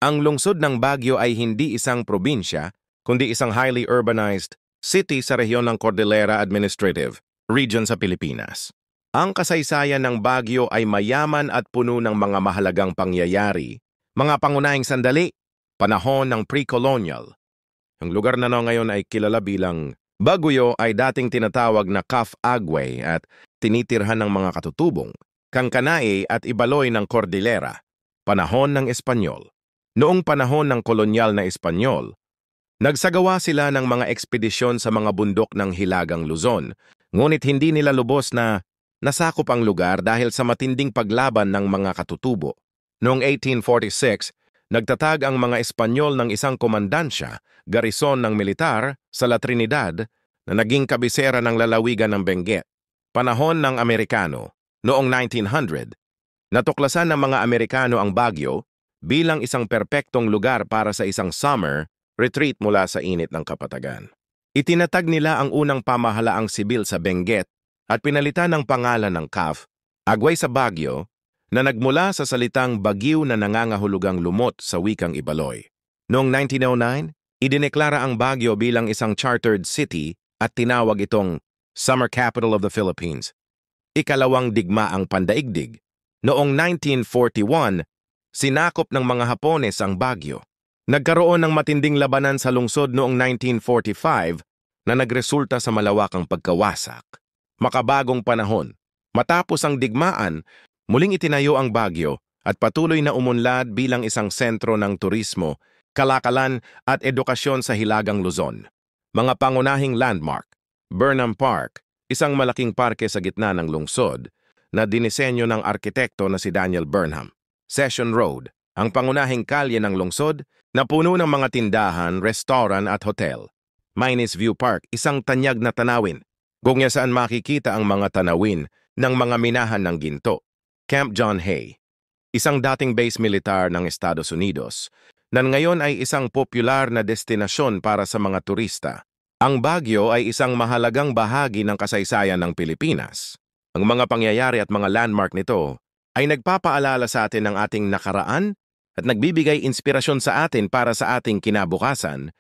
Ang lungsod ng Baguio ay hindi isang probinsya, kundi isang highly urbanized city sa rehiyon ng Cordillera Administrative Region sa Pilipinas. Ang kasaysayan ng Baguio ay mayaman at puno ng mga mahalagang pangyayari, mga pangunahing sandali, panahon ng pre-colonial. Ang lugar na ngayon ay kilala bilang Baguio ay dating tinatawag na Caf Agway at tinitirhan ng mga katutubong, Kangkanay at Ibaloy ng Cordillera, panahon ng Espanyol. Noong panahon ng kolonyal na Espanyol, nagsagawa sila ng mga ekspedisyon sa mga bundok ng Hilagang Luzon, ngunit hindi nila lubos na nasakop ang lugar dahil sa matinding paglaban ng mga katutubo. Noong 1846, nagtatag ang mga Espanyol ng isang komandansya, garison ng militar sa La Trinidad na naging kabisera ng lalawigan ng Benguet. Panahon ng Amerikano, noong 1900, natuklasan ng mga Amerikano ang Baguio bilang isang perpektong lugar para sa isang summer retreat mula sa init ng kapatagan. Itinatag nila ang unang pamahalaang sibil sa Benguet at pinalitan ng pangalan ng Caf Agway sa Baguio na nagmula sa salitang bagyo na nangangahulugang lumot sa wikang Ibaloy. Noong 1909, idineklara ang Baguio bilang isang chartered city at tinawag itong Summer Capital of the Philippines. Ikalawang digmaang pandaigdig. Noong 1941, sinakop ng mga Hapones ang Baguio. Nagkaroon ng matinding labanan sa lungsod noong 1945 na nagresulta sa malawakang pagkawasak. Makabagong panahon. Matapos ang digmaan, muling itinayo ang Baguio at patuloy na umunlad bilang isang sentro ng turismo, kalakalan at edukasyon sa Hilagang Luzon. Mga pangunahing landmark. Burnham Park, isang malaking parke sa gitna ng lungsod na dinisenyo ng arkitekto na si Daniel Burnham. Session Road, ang pangunahing kalye ng lungsod na puno ng mga tindahan, restaurant at hotel. Minis View Park, isang tanyag na tanawin, kung saan makikita ang mga tanawin ng mga minahan ng ginto. Camp John Hay, isang dating base militar ng Estados Unidos, na ngayon ay isang popular na destinasyon para sa mga turista. Ang Baguio ay isang mahalagang bahagi ng kasaysayan ng Pilipinas. Ang mga pangyayari at mga landmark nito ay nagpapaalala sa atin ng ating nakaraan at nagbibigay inspirasyon sa atin para sa ating kinabukasan.